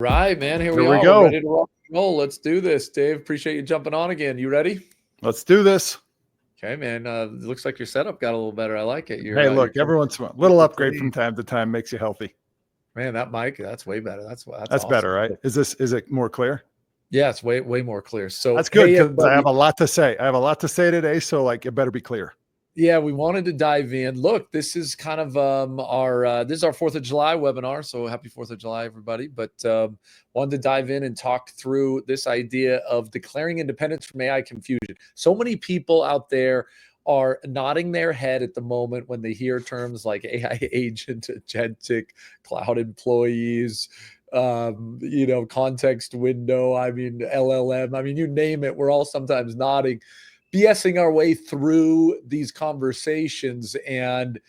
Right, man. Here we we are. go. We're ready to rock and roll. Let's do this, Dave. Appreciate you jumping on again. You ready? Let's do this. Okay, man. Looks like your setup got a little better. I like it. Hey, look, every once in a while, little upgrade from time to time makes you healthy. Man, that mic, that's way better. That's awesome. Better, right? Is it more clear? Yeah, it's way more clear. So that's good because I have a lot to say. I have a lot to say today, so like it better be clear. Yeah, we wanted to dive in. Look, this is kind of this is our 4th of July webinar. So happy 4th of July, everybody. But wanted to dive in and talk through this idea of declaring independence from AI confusion. So many people out there are nodding their head at the moment when they hear terms like AI agent, agentic, cloud employees, context window. I mean, LLM. I mean, you name it. We're all sometimes nodding, BSing our way through these conversations. And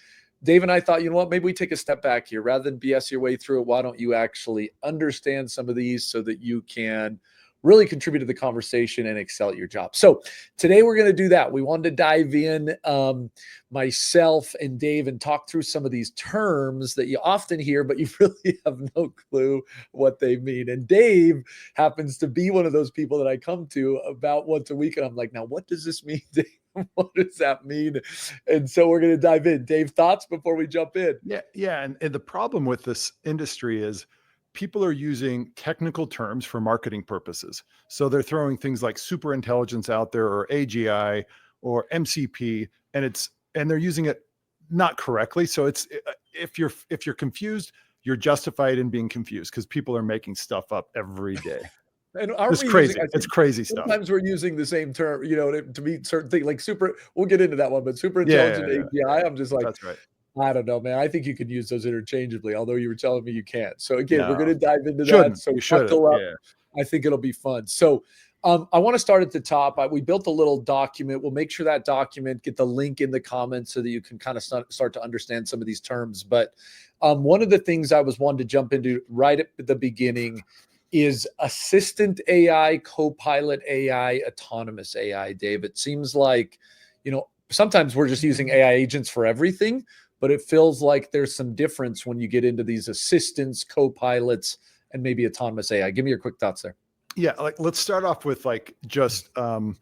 Dave and I thought, you know what, maybe we take a step back here. Rather than BS your way through it, why don't you actually understand some of these so that you can really contribute to the conversation and excel at your job. So today we're going to do that. We wanted to dive in, myself and Dave, and talk through some of these terms that you often hear, but you really have no clue what they mean. And Dave happens to be one of those people that I come to about once a week. And I'm like, now, what does this mean, Dave? What does that mean? And so we're going to dive in. Dave, thoughts before we jump in? Yeah. And the problem with this industry is people are using technical terms for marketing purposes. So they're throwing things like super intelligence out there, or AGI, or MCP, and they're using it not correctly. So it's if you're confused, you're justified in being confused because people are making stuff up every day. And it's crazy. It's crazy stuff. Sometimes we're using the same term, to mean certain things like super. We'll get into that one, but super intelligent AGI. I'm just like, that's right. I don't know, man. I think you can use those interchangeably, although you were telling me you can't. So again, we're going to dive into that. So buckle up. Yeah. I think it'll be fun. So I want to start at the top. We built a little document. We'll make sure that document, get the link in the comments so that you can kind of start to understand some of these terms. But one of the things I was wanting to jump into right at the beginning is assistant AI, co-pilot AI, autonomous AI, Dave. It seems like, sometimes we're just using AI agents for everything, but it feels like there's some difference when you get into these assistants, co-pilots, and maybe autonomous AI. Give me your quick thoughts there. Yeah, let's start off with just an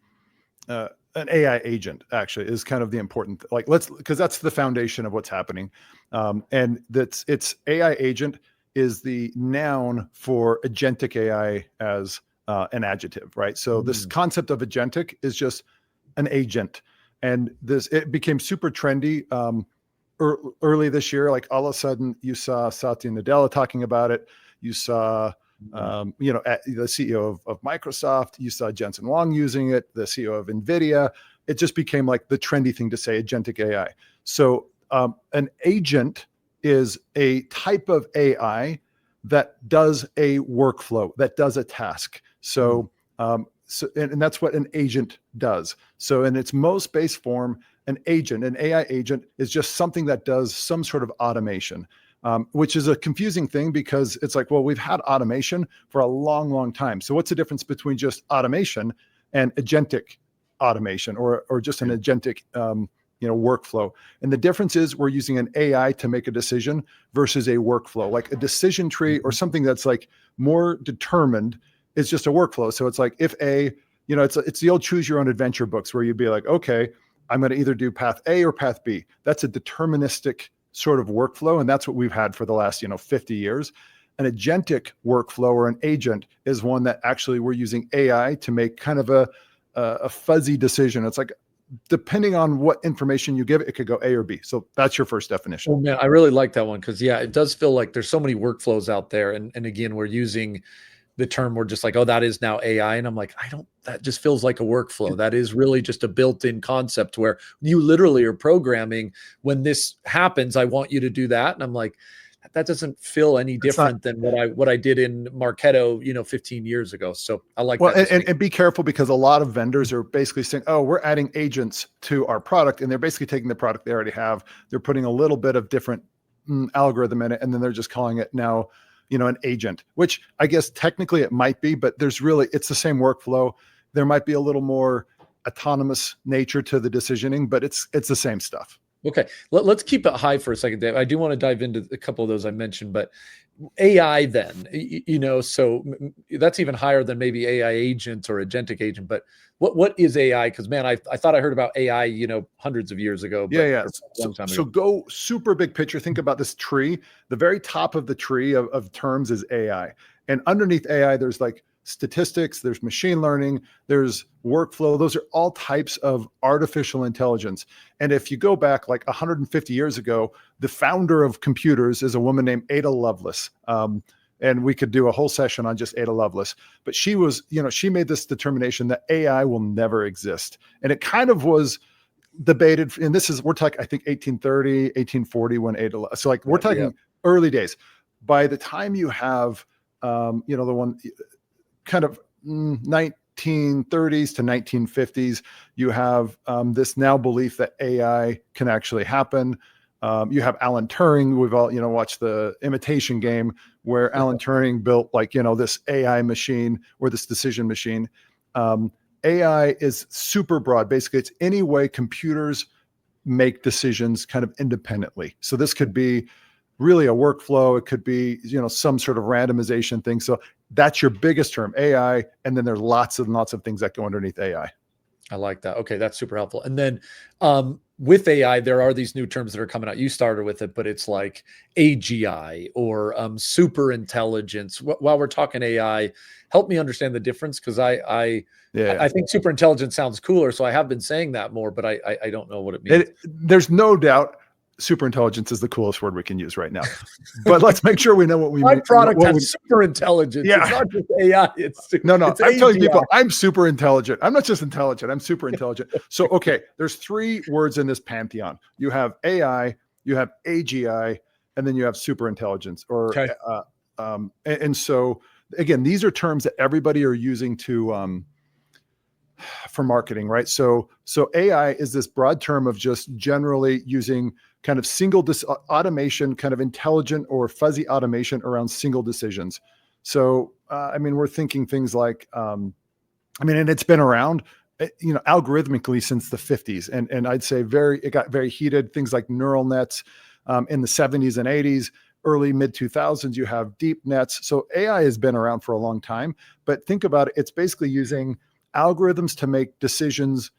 AI agent. Actually, is kind of the important. Because that's the foundation of what's happening, and it's AI agent is the noun for agentic AI as an adjective, right? So this concept of agentic is just an agent, and it became super trendy. Early this year, like all of a sudden you saw Satya Nadella talking about it. You saw, the CEO of Microsoft, you saw Jensen Huang using it, the CEO of NVIDIA. It just became like the trendy thing to say, agentic AI. So an agent is a type of AI that does a workflow, that does a task. So, and that's what an agent does. So in its most base form, an AI agent is just something that does some sort of automation, which is a confusing thing because it's like, well, we've had automation for a long, long time. So what's the difference between just automation and agentic automation, or just an agentic, workflow? And the difference is we're using an AI to make a decision versus a workflow, like a decision tree or something that's like more determined. It's just a workflow. So it's like it's the old choose your own adventure books where you'd be like, okay, I'm going to either do path A or path B. That's a deterministic sort of workflow. And that's what we've had for the last, 50 years. An agentic workflow or an agent is one that actually we're using AI to make kind of a fuzzy decision. It's like, depending on what information you give it, it could go A or B. So that's your first definition. Oh man, I really like that one. Cause it does feel like there's so many workflows out there. And again, we're using the term, we're just like, oh, that is now AI. And I'm like, that just feels like a workflow. That is really just a built-in concept where you literally are programming, when this happens, I want you to do that. And I'm like, that doesn't feel any different than what I did in Marketo, 15 years ago. So I like that. And be careful, because a lot of vendors are basically saying, oh, we're adding agents to our product. And they're basically taking the product they already have. They're putting a little bit of different algorithm in it. And then they're just calling it now, an agent, which I guess technically it might be, but it's the same workflow. There might be a little more autonomous nature to the decisioning, but it's the same stuff. Okay. Let's keep it high for a second, Dave. I do want to dive into a couple of those I mentioned, but AI then, so that's even higher than maybe AI agent or agentic agent, but what is AI? Because man, I thought I heard about AI, hundreds of years ago, but Yeah. or a long time So ago. go super big picture. Think about this tree. The very top of the tree of terms is AI. And underneath AI, there's like statistics, there's machine learning, there's workflow. Those are all types of artificial intelligence. And if you go back like 150 years ago, the founder of computers is a woman named Ada Lovelace. And we could do a whole session on just Ada Lovelace. But she was, she made this determination that AI will never exist. And it kind of was debated. And we're talking, I think 1830, 1840 when Ada, so like we're talking early days. By the time you have, the one kind of 1930s to 1950s, you have this now belief that AI can actually happen. You have Alan Turing. We've all, watched the Imitation Game where Alan Turing built this AI machine or this decision machine. AI is super broad. Basically, it's any way computers make decisions kind of independently. So this could be really a workflow. It could be, some sort of randomization thing. So that's your biggest term, AI. And then there's lots and lots of things that go underneath AI. I like that. Okay, that's super helpful. And then with AI, there are these new terms that are coming out. You started with it, but it's like AGI or super intelligence. While we're talking AI, help me understand the difference, because I think super intelligence sounds cooler, so I have been saying that more, but I don't know what it means. There's no doubt super intelligence is the coolest word we can use right now. But let's make sure we know what we mean. My product has super intelligence. Yeah. It's not just AI. No. I'm telling people I'm super intelligent. I'm not just intelligent. I'm super intelligent. So, okay, there's 3 words in this pantheon. You have AI, you have AGI, and then you have super intelligence. And so again, these are terms that everybody are using to for marketing, right? So AI is this broad term of just generally using kind of single automation, kind of intelligent or fuzzy automation around single decisions. So, we're thinking things like, and it's been around, algorithmically since the 50s. And I'd say it got very heated. Things like neural nets in the 70s and 80s, early mid 2000s, you have deep nets. So AI has been around for a long time, but think about it. It's basically using algorithms to make decisions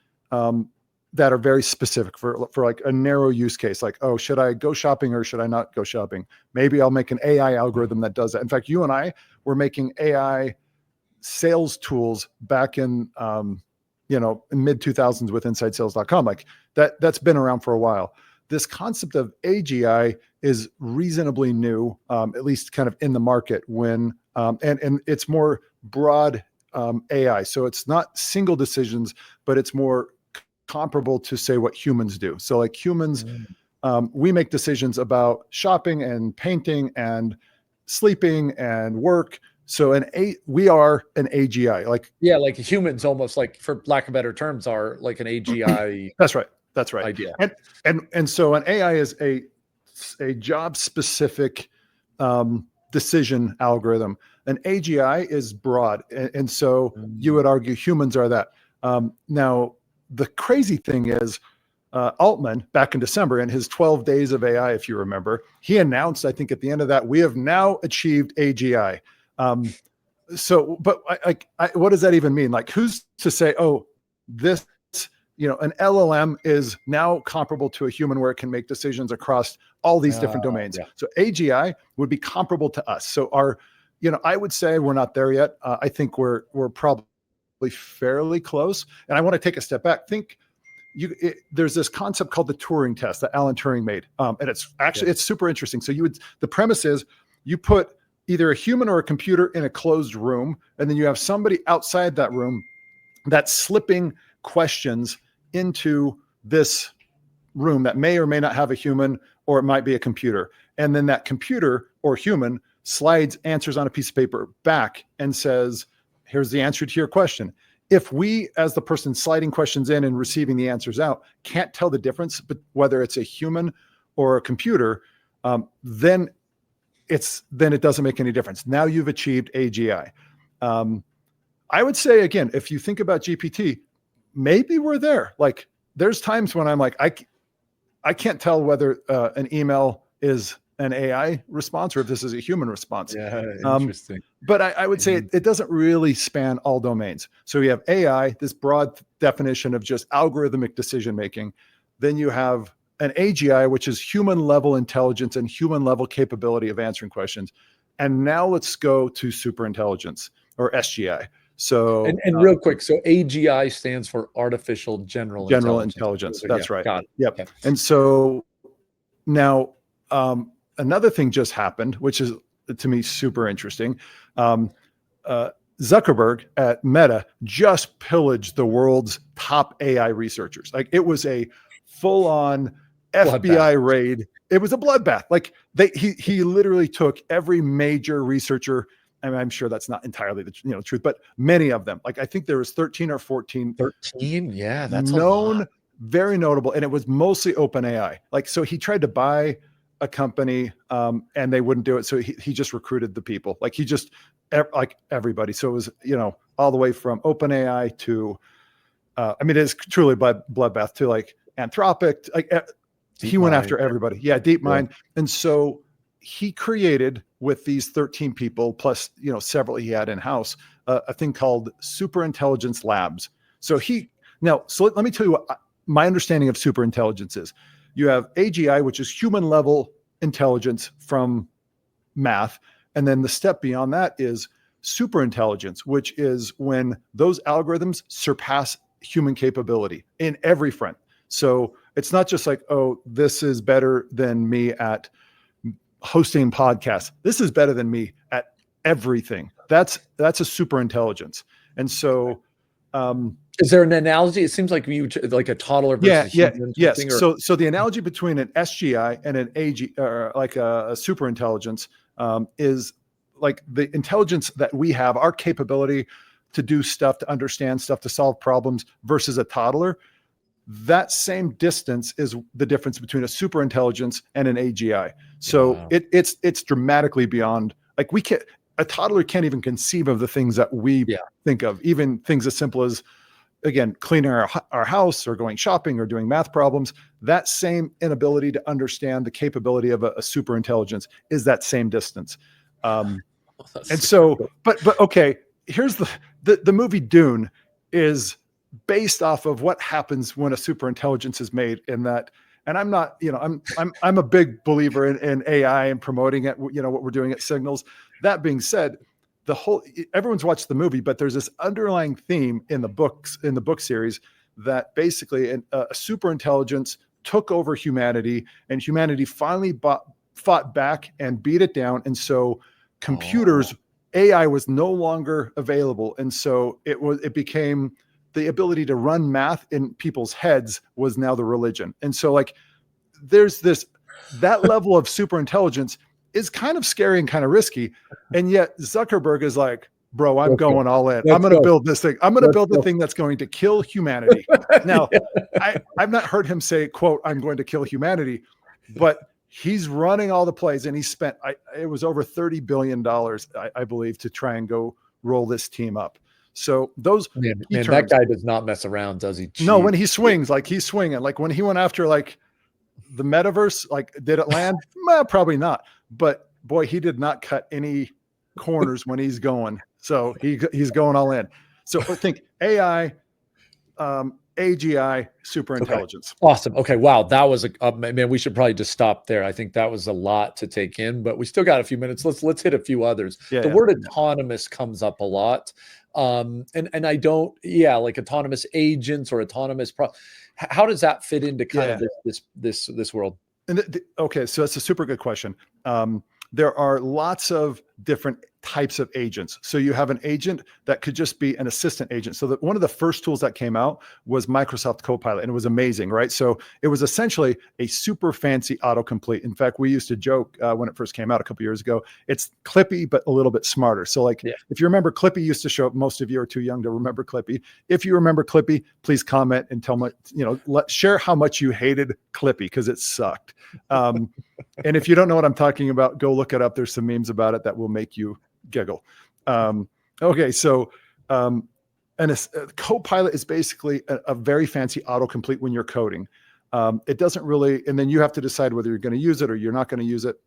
that are very specific for like a narrow use case. Like, oh, should I go shopping or should I not go shopping? Maybe I'll make an AI algorithm that does that. In fact, you and I were making AI sales tools back in, in mid 2000s with InsideSales.com. Like that's been around for a while. This concept of AGI is reasonably new, at least kind of in the market when, and it's more broad AI. So it's not single decisions, but it's more comparable to say what humans do. So like humans, we make decisions about shopping and painting and sleeping and work. So we are an AGI. Like humans, almost like, for lack of better terms, are like an AGI. That's right. Idea. And so an AI is a job specific decision algorithm. An AGI is broad. And so you would argue humans are that. Now, the crazy thing is Altman, back in December, in his 12 days of AI, if you remember, he announced, I think at the end of that, we have now achieved AGI. But what does that even mean? Like, who's to say, oh, this, an LLM is now comparable to a human where it can make decisions across all these different domains. Yeah. So AGI would be comparable to us. So I would say we're not there yet. I think we're probably fairly close. And I want to take a step back. There's this concept called the Turing test that Alan Turing made. And it's actually, it's super interesting. So the premise is you put either a human or a computer in a closed room, and then you have somebody outside that room that's slipping questions into this room that may or may not have a human, or it might be a computer. And then that computer or human slides answers on a piece of paper back and says, here's the answer to your question. If we, as the person sliding questions in and receiving the answers out, can't tell the difference, but whether it's a human or a computer, then it doesn't make any difference. Now you've achieved AGI. I would say, again, if you think about GPT, maybe we're there. Like, there's times when I'm like, I can't tell whether an email is an AI response or if this is a human response. Yeah, interesting. But I would say it doesn't really span all domains. So you have AI, this broad definition of just algorithmic decision making. Then you have an AGI, which is human level intelligence and human level capability of answering questions. And now let's go to super intelligence, or SGI. So and real quick, so AGI stands for artificial general intelligence. That's right. Got it. Yep. Okay. And so now another thing just happened, which is to me super interesting. Zuckerberg at Meta just pillaged the world's top AI researchers. Like, it was a full-on FBI raid. It was a bloodbath. Like, he literally took every major researcher. I mean, I'm sure that's not entirely the truth, but many of them. Like, I think there was 13 or 14. 13? Yeah, that's known, very notable, and it was mostly OpenAI. Like, so he tried to buy a company, and they wouldn't do it. So he just recruited the people. Like, he just like everybody. So it was all the way from OpenAI to, I mean, it is truly bloodbath, to like Anthropic. Like, he went after everybody. Yeah, DeepMind. And so he created, with these 13 people plus several he had in house, a thing called Super Intelligence Labs. So let me tell you what my understanding of super intelligence is. You have AGI, which is human level intelligence from math, and then the step beyond that is super intelligence, which is when those algorithms surpass human capability in every front. So it's not just like, oh, this is better than me at hosting podcasts. This is better than me at everything. That's a super intelligence. And so, is there an analogy? It seems like like a toddler versus human. Yes. So the analogy between an SGI and an AG, or like a super intelligence, is like the intelligence that we have, our capability to do stuff, to understand stuff, to solve problems, versus a toddler. That same distance is the difference between a super intelligence and an AGI. So it's dramatically beyond. Like, a toddler can't even conceive of the things that we think of, even things as simple as, again, cleaning our house or going shopping or doing math problems. That same inability to understand the capability of a super intelligence is that same distance. And so, cool. but okay, here's the movie Dune is based off of what happens when a super intelligence is made in that. And I'm not, I'm a big believer in AI and promoting it, what we're doing at Signals. That being said, everyone's watched the movie, but there's this underlying theme in the book series that basically a super intelligence took over humanity, and humanity finally fought back and beat it down. And so AI was no longer available. And so it became the ability to run math in people's heads was now the religion. And so, like, there's that level of super intelligence is kind of scary and kind of risky. And yet Zuckerberg is like, bro, I'm going all in. I'm going to build this thing. I'm going to build the thing that's going to kill humanity. Now, I've not heard him say, quote, I'm going to kill humanity, but he's running all the plays, and he spent, it was over $30 billion, I believe, to try and go roll this team up. So that guy does not mess around, does he? Jeez. No, when he swings, like he's swinging. Like when he went after like the metaverse, like did it land? Well, probably not. But boy, he did not cut any corners when he's going. So he's going all in. So I think AI, AGI, super intelligence. Okay. Awesome. Okay. Wow. That was man, we should probably just stop there. I think that was a lot to take in, but we still got a few minutes. Let's hit a few others. The word autonomous comes up a lot. And I don't, like autonomous agents or autonomous how does that fit into kind of this world? And okay, so that's a super good question. There are lots of different types of agents. So you have an agent that could just be an assistant agent. So one of the first tools that came out was Microsoft Copilot, and it was amazing, right? So it was essentially a super fancy autocomplete. In fact, we used to joke when it first came out a couple years ago, it's Clippy, but a little bit smarter. So like, if you remember, Clippy used to show up. Most of you are too young to remember Clippy. If you remember Clippy, please comment and tell me, share how much you hated Clippy, because it sucked. And if you don't know what I'm talking about, go look it up. There's some memes about it that will make you giggle. Okay, so Copilot is basically a very fancy autocomplete when you're coding. It doesn't really, and then you have to decide whether you're going to use it or you're not going to use it.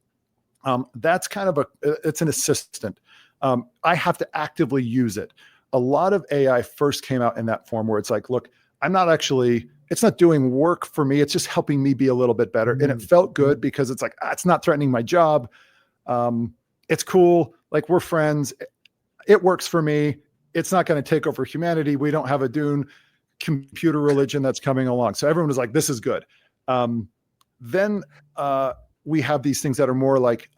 That's kind of it's an assistant. I have to actively use it. A lot of AI first came out in that form where it's like, look, it's not doing work for me. It's just helping me be a little bit better. And it felt good because it's like, it's not threatening my job. It's cool. Like, we're friends. It works for me. It's not going to take over humanity. We don't have a Dune computer religion that's coming along. So everyone was like, this is good. Then we have these things that are more like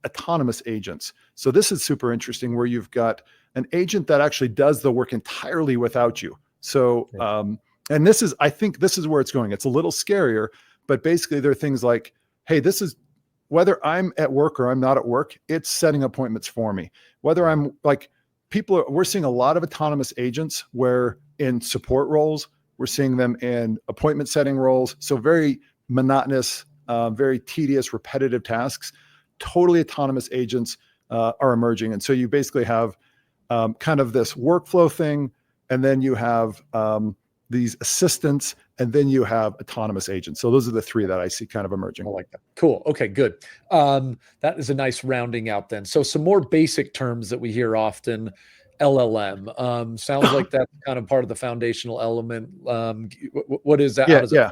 autonomous agents. So this is super interesting, where you've got an agent that actually does the work entirely without you. So, and I think this is where it's going. It's a little scarier, but basically there are things like, hey, this is whether I'm at work or I'm not at work, it's setting appointments for me. Whether I'm like, we're seeing a lot of autonomous agents where in support roles, we're seeing them in appointment setting roles. So very monotonous, very tedious, repetitive tasks. Totally autonomous agents are emerging. And so you basically have kind of this workflow thing, and then you have these assistants, and then you have autonomous agents. So those are the three that I see kind of emerging. I like that. Cool. Okay, good. That is a nice rounding out then. So some more basic terms that we hear often. LLM sounds like that's kind of part of the foundational element. What is that? Yeah.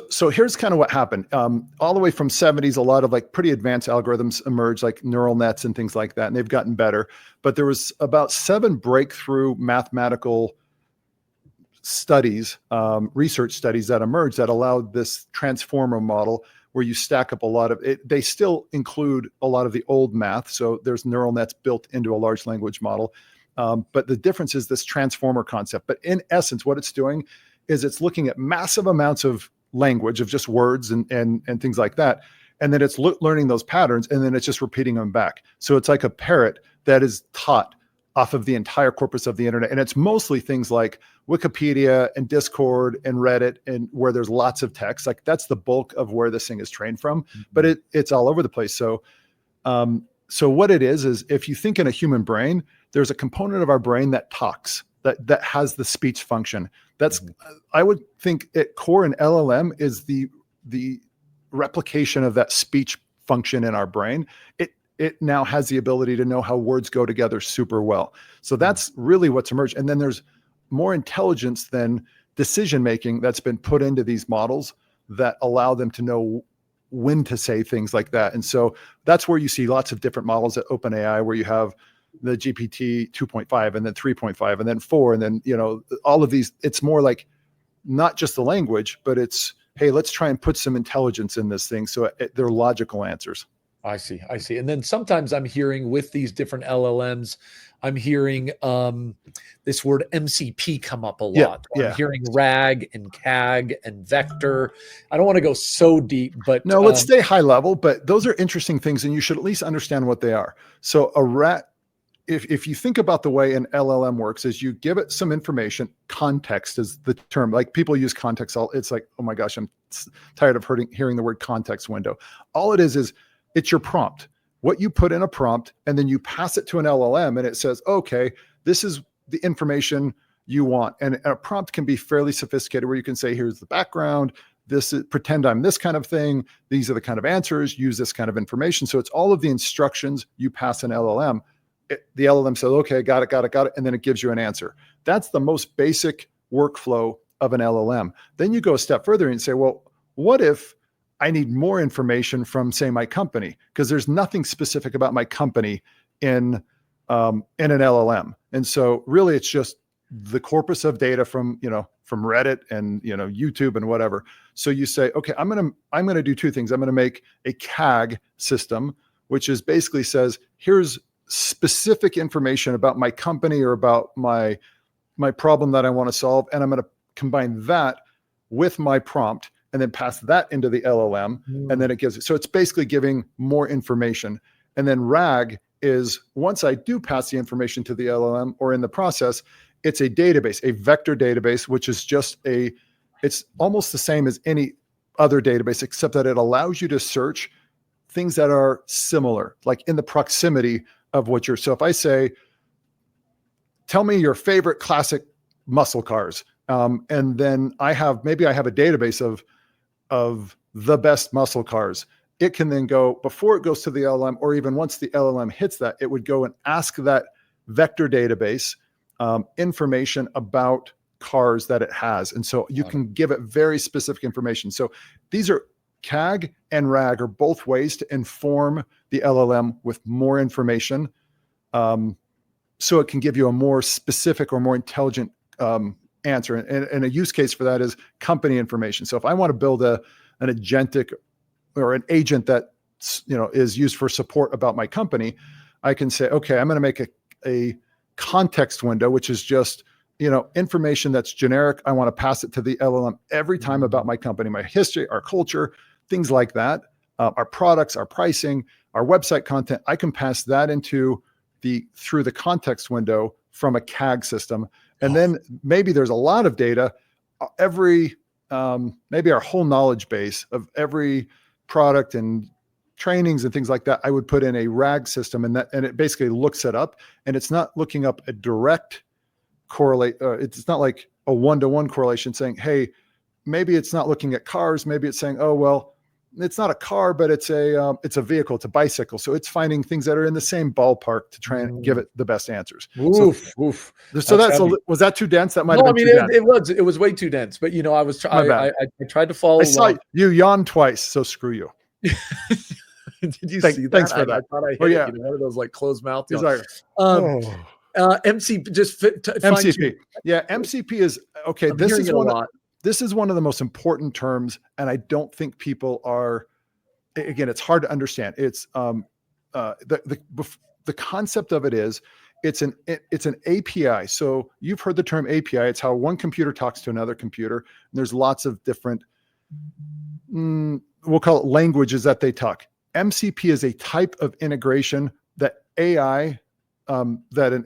So here's kind of what happened. All the way from 70s, a lot of like pretty advanced algorithms emerged, like neural nets and things like that, and they've gotten better. But there was about 7 breakthrough mathematical studies, research studies that emerged that allowed this transformer model where you stack up a lot of it. They still include a lot of the old math. So there's neural nets built into a large language model. But the difference is this transformer concept. But in essence, what it's doing is it's looking at massive amounts of language, of just words and things like that. And then it's learning those patterns, and then it's just repeating them back. So it's like a parrot that is taught off of the entire corpus of the internet. And it's mostly things like Wikipedia and Discord and Reddit, and where there's lots of text. Like, that's the bulk of where this thing is trained from, but it's all over the place. So what it is if you think in a human brain, there's a component of our brain that talks, that has the speech function. That's, I would think at core an LLM is the replication of that speech function in our brain. It now has the ability to know how words go together super well. So that's really what's emerged. And then there's more intelligence than decision-making that's been put into these models that allow them to know when to say things like that. And so that's where you see lots of different models at OpenAI, where you have the GPT 2.5 and then 3.5 and then 4. And then, all of these, it's more like not just the language, but it's, hey, let's try and put some intelligence in this thing. So they're logical answers. I see. And then sometimes I'm hearing with these different LLMs, I'm hearing this word MCP come up a lot. Yeah. I'm hearing RAG and CAG and vector. I don't want to go so deep, but no, let's stay high level. But those are interesting things, and you should at least understand what they are. So if you think about the way an LLM works, is you give it some information. Context is the term. Like, people use context. It's like, oh my gosh, I'm tired of hearing the word context window. All it is it's your prompt. What you put in a prompt, and then you pass it to an LLM, and it says, okay, this is the information you want. And a prompt can be fairly sophisticated, where you can say, here's the background, pretend I'm this kind of thing, these are the kind of answers, use this kind of information. So it's all of the instructions you pass an LLM. The LLM says, okay, got it. And then it gives you an answer. That's the most basic workflow of an LLM. Then you go a step further and say, well, what if I need more information from, say, my company? Because there's nothing specific about my company in an LLM. And so really it's just the corpus of data from Reddit and, YouTube and whatever. So you say, okay, I'm going to do 2 things. I'm going to make a CAG system, which is basically says, here's specific information about my company or about my problem that I want to solve. And I'm going to combine that with my prompt and then pass that into the LLM. And then it gives it. So it's basically giving more information. And then RAG is, once I do pass the information to the LLM, or in the process, it's a database, a vector database, which is it's almost the same as any other database, except that it allows you to search things that are similar, like in the proximity of so if I say, tell me your favorite classic muscle cars. And then maybe I have a database of the best muscle cars. it can then go, before it goes to the LLM, or even once the LLM hits that, it would go and ask that vector database information about cars that it has. And so you can give it very specific information. So these are CAG and RAG are both ways to inform the LLM with more information. So it can give you a more specific or more intelligent answer. And a use case for that is company information. So if I want to build an agentic or an agent that is used for support about my company, I can say, okay, I'm going to make a context window, which is just information that's generic. I want to pass it to the LLM every time about my company, my history, our culture, things like that, our products, our pricing, our website content. I can pass that into through the context window from a CAG system. And then maybe there's a lot of data, maybe our whole knowledge base of every product and trainings and things like that, I would put in a RAG system, and it basically looks it up, and it's not looking up a direct correlate. It's not like a one-to-one correlation saying, hey, maybe it's not looking at cars. Maybe it's saying, oh, well, it's not a car, but it's a vehicle, it's a bicycle. So it's finding things that are in the same ballpark to try and give it the best answers. Oof. So was that too dense? That might have been too dense. It was way too dense, but I tried to follow. I saw you yawn twice, so screw you. Did you see that? Thanks for that. I thought I hit one of those like closed mouth. MCP. Yeah, MCP is okay. This is one of the most important terms, and I don't think people are. Again, it's hard to understand. It's the concept of it is it's an API. So you've heard the term API. It's how one computer talks to another computer. And there's lots of different we'll call it languages that they talk. MCP is a type of integration that an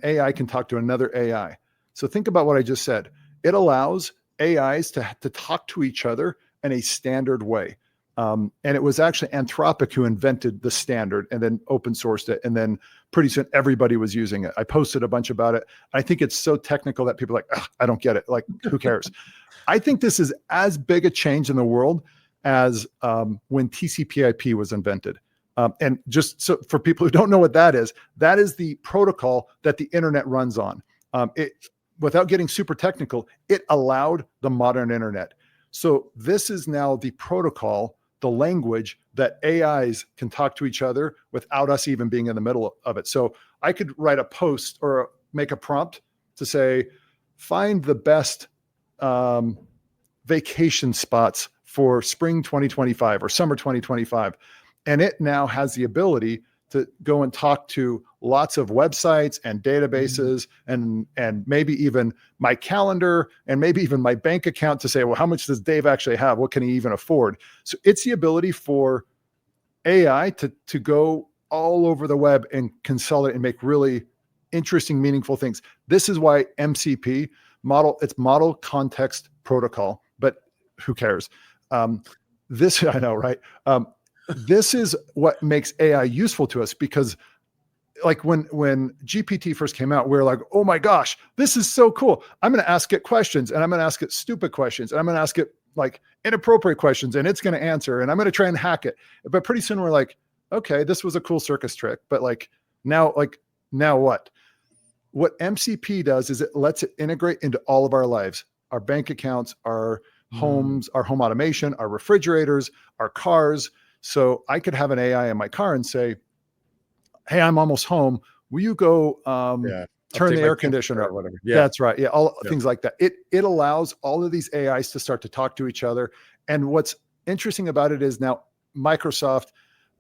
AI can talk to another AI. So think about what I just said. It allows AIs to talk to each other in a standard way. And it was actually Anthropic who invented the standard and then open sourced it. And then pretty soon everybody was using it. I posted a bunch about it. I think it's so technical that people are like, I don't get it. Like, who cares? I think this is as big a change in the world as when TCP/IP was invented. And just so for people who don't know what that is the protocol that the internet runs on. Without getting super technical, it allowed the modern internet. So this is now the protocol, the language that AIs can talk to each other without us even being in the middle of it. So I could write a post or make a prompt to say, find the best vacation spots for spring 2025 or summer 2025. And it now has the ability to go and talk to lots of websites and databases and maybe even my calendar and maybe even my bank account to say, well, how much does Dave actually have? What can he even afford? So it's the ability for AI to go all over the web and consolidate and make really interesting, meaningful things. This is why MCP it's model context protocol, but who cares? I know, right? This is what makes AI useful to us, because like when GPT first came out, we were like, oh my gosh, this is so cool. I'm going to ask it questions, and I'm going to ask it stupid questions, and I'm going to ask it like inappropriate questions, and it's going to answer, and I'm going to try and hack it. But pretty soon we're like, okay, this was a cool circus trick, but now what? What MCP does is it lets it integrate into all of our lives, our bank accounts, our homes, our home automation, our refrigerators, our cars. So I could have an AI in my car and say, hey, I'm almost home. Will you go turn the air conditioner or whatever? Yeah, that's right. Yeah, things like that. It allows all of these AIs to start to talk to each other. And what's interesting about it is now Microsoft,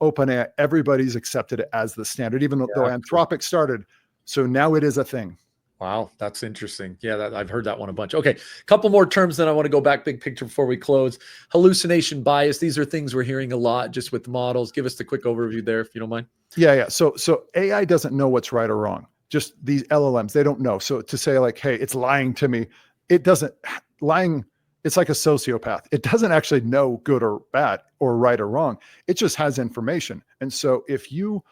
OpenAI, everybody's accepted it as the standard, even though Anthropic started. So now it is a thing. Wow, that's interesting. Yeah, I've heard that one a bunch. Okay, couple more terms, then I want to go back big picture before we close. Hallucination bias. These are things we're hearing a lot just with models. Give us the quick overview there, if you don't mind. Yeah. So AI doesn't know what's right or wrong. Just these LLMs, they don't know. So to say like, hey, it's lying to me, it doesn't. Lying, it's like a sociopath. It doesn't actually know good or bad or right or wrong. It just has information. And so if you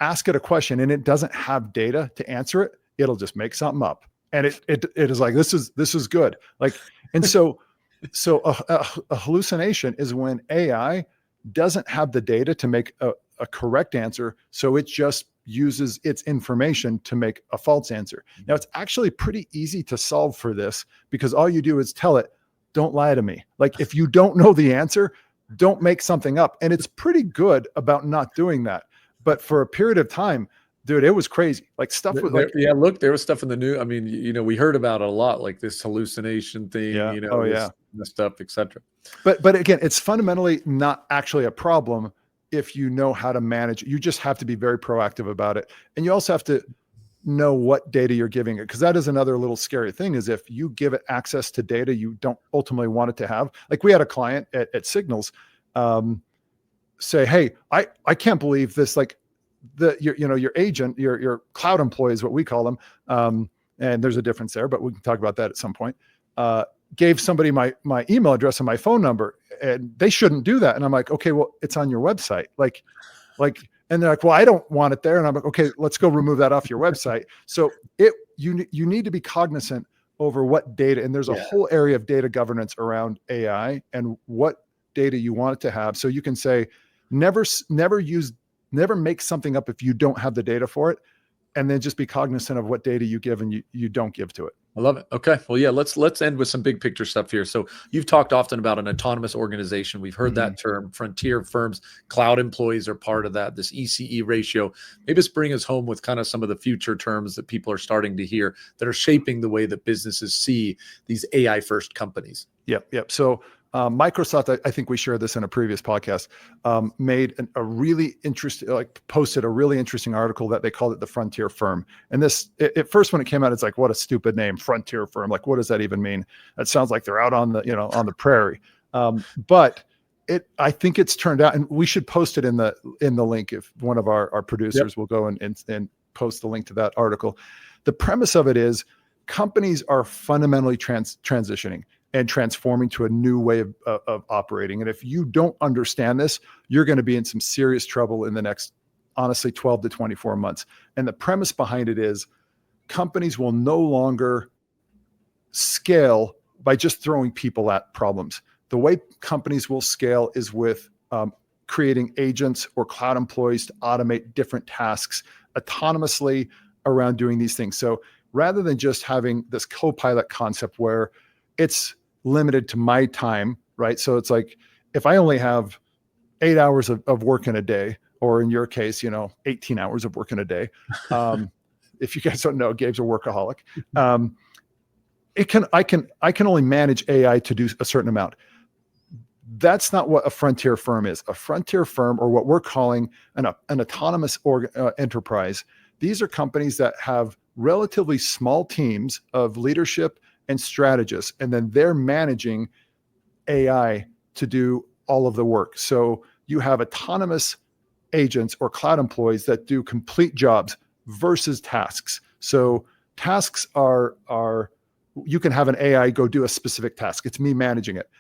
ask it a question and it doesn't have data to answer it, it'll just make something up. And it is like, this is good. Like, and so a hallucination is when AI doesn't have the data to make a correct answer. So it just uses its information to make a false answer. Now, it's actually pretty easy to solve for this, because all you do is tell it, don't lie to me. Like, if you don't know the answer, don't make something up. And it's pretty good about not doing that. But for a period of time, dude, it was crazy. Like, stuff was like, yeah, look, there was stuff in the news. I mean, we heard about it a lot, like this hallucination thing, this stuff, etc. But again, it's fundamentally not actually a problem if you know how to manage it. You just have to be very proactive about it. And you also have to know what data you're giving it, because that is another little scary thing, is if you give it access to data you don't ultimately want it to have. Like, we had a client at Signals say, hey, I can't believe this, like, your agent, your cloud employee is what we call them. And there's a difference there, but we can talk about that at some point. Gave somebody my email address and my phone number, and they shouldn't do that. And I'm like, okay, well, it's on your website. Like, and they're like, well, I don't want it there. And I'm like, okay, let's go remove that off your website. So you need to be cognizant over what data, and there's a whole area of data governance around AI and what data you want it to have. So you can say, never make something up if you don't have the data for it. And then just be cognizant of what data you give and you don't give to it. I love it. Okay. Well, yeah, let's end with some big picture stuff here. So you've talked often about an autonomous organization. We've heard that term. Frontier firms, cloud employees are part of that, this ECE ratio. Maybe just bring us home with kind of some of the future terms that people are starting to hear that are shaping the way that businesses see these AI first companies. Yep. So Microsoft, I think we shared this in a previous podcast, made a really interesting, posted a really interesting article that they called it the Frontier Firm. And this, at first when it came out, it's like, what a stupid name, Frontier Firm. Like, what does that even mean? That sounds like they're out on the prairie. But I think it's turned out, and we should post it in the link if one of our producers will go and post the link to that article. The premise of it is companies are fundamentally transitioning and transforming to a new way of operating. And if you don't understand this, you're going to be in some serious trouble in the next, honestly, 12 to 24 months. And the premise behind it is companies will no longer scale by just throwing people at problems. The way companies will scale is with creating agents or cloud employees to automate different tasks autonomously around doing these things. So rather than just having this co-pilot concept where it's limited to my time, right? So it's like, if I only have 8 hours of work in a day, or in your case, 18 hours of work in a day. If you guys don't know, Gabe's a workaholic. I can only manage AI to do a certain amount. That's not what a frontier firm is. A frontier firm, or what we're calling an autonomous enterprise, these are companies that have relatively small teams of leadership and strategists, and then they're managing AI to do all of the work. So you have autonomous agents or cloud employees that do complete jobs versus tasks. So tasks are you can have an AI go do a specific task. It's me managing it.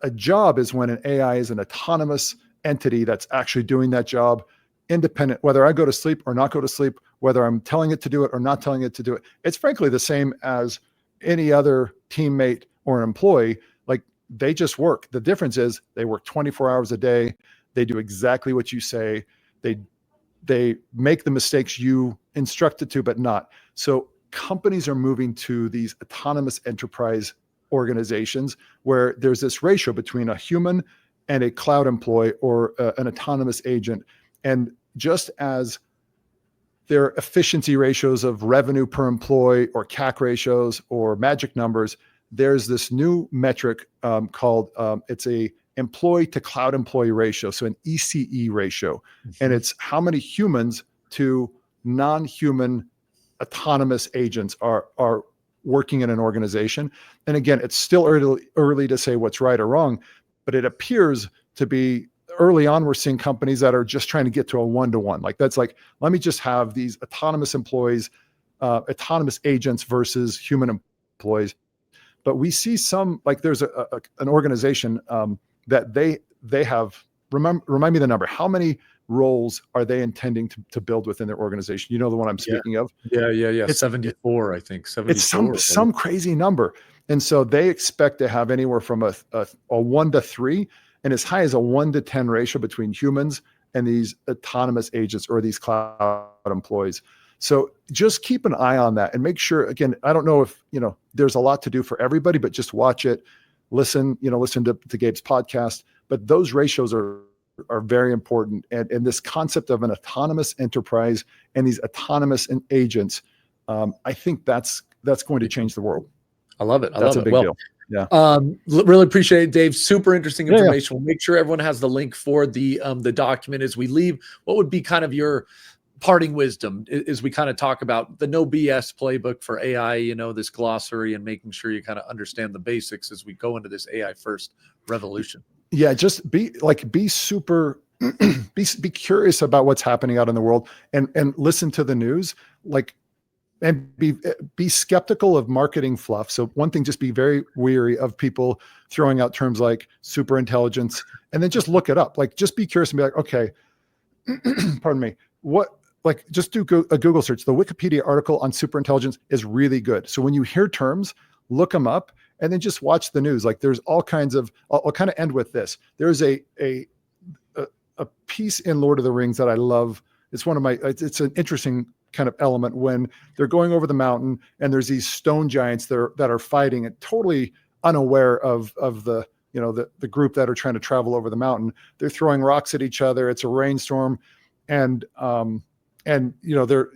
A job is when an AI is an autonomous entity that's actually doing that job independent, whether I go to sleep or not go to sleep, whether I'm telling it to do it or not telling it to do it. It's frankly the same as any other teammate or employee. Like, they just work. The difference is they work 24 hours a day. They do exactly what you say. They make the mistakes you instructed to, but not. So companies are moving to these autonomous enterprise organizations where there's this ratio between a human and a cloud employee or an autonomous agent. And just as their efficiency ratios of revenue per employee or CAC ratios or magic numbers, there's this new metric called, it's a employee to cloud employee ratio. So an ECE ratio. And it's how many humans to non-human autonomous agents are working in an organization. And again, it's still early to say what's right or wrong, but it appears to be early on. We're seeing companies that are just trying to get to a one-to-one. Like, that's like, let me just have these autonomous employees, autonomous agents versus human employees. But we see some, like, there's an organization that they have, remind me the number. How many roles are they intending to build within their organization? You know the one I'm speaking of? Yeah. It's 74, I think. 74. It's some crazy number. And so they expect to have anywhere from a 1 to 3. and as high as a 1-to-10 ratio between humans and these autonomous agents or these cloud employees. So just keep an eye on that and make sure, again, I don't know if, there's a lot to do for everybody, but just watch it, listen to Gabe's podcast, but those ratios are very important. And this concept of an autonomous enterprise and these autonomous agents, I think that's going to change the world. I love it. That's a big deal. Yeah. Really appreciate it, Dave. Super interesting information. We'll make sure everyone has the link for the document as we leave. What would be kind of your parting wisdom as we kind of talk about the no BS playbook for AI, this glossary, and making sure you kind of understand the basics as we go into this AI first revolution? Yeah. Just be super, be curious about what's happening out in the world and listen to the news, and be skeptical of marketing fluff. So one thing, just be very weary of people throwing out terms like super intelligence, and then just look it up. Just be curious and be like, okay, pardon me. Just do a Google search. The Wikipedia article on super intelligence is really good. So when you hear terms, look them up and then just watch the news. There's all kinds of, I'll kind of end with this. There's a piece in Lord of the Rings that I love. It's it's an interesting kind of element when they're going over the mountain and there's these stone giants that are fighting and totally unaware of the group that are trying to travel over the mountain. They're throwing rocks at each other. It's a rainstorm, and they're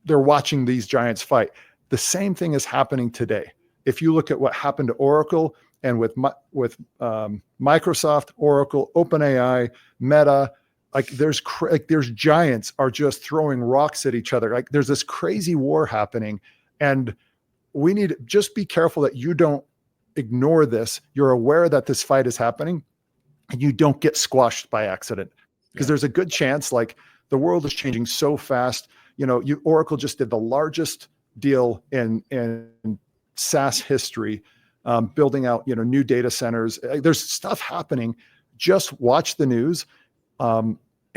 watching these giants fight. The same thing is happening today. If you look at what happened to Oracle and with Microsoft, Oracle, OpenAI, Meta, there's giants are just throwing rocks at each other. There's this crazy war happening, and we need to just be careful that you don't ignore this. You're aware that this fight is happening, and you don't get squashed by accident, because there's a good chance. The world is changing so fast. Oracle just did the largest deal in SaaS history, building out new data centers. There's stuff happening. Just watch the news.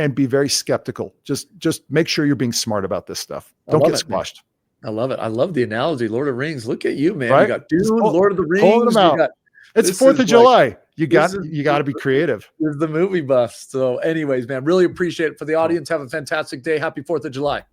And be very skeptical. Just make sure you're being smart about this stuff. Don't get squashed. I love it. I love the analogy. Lord of the Rings. Look at you, man. Right? You got Dune, Lord of the Rings. It's 4th of July. You got to be creative. This is the movie buff. So anyways, man, really appreciate it. For the audience, have a fantastic day. Happy 4th of July.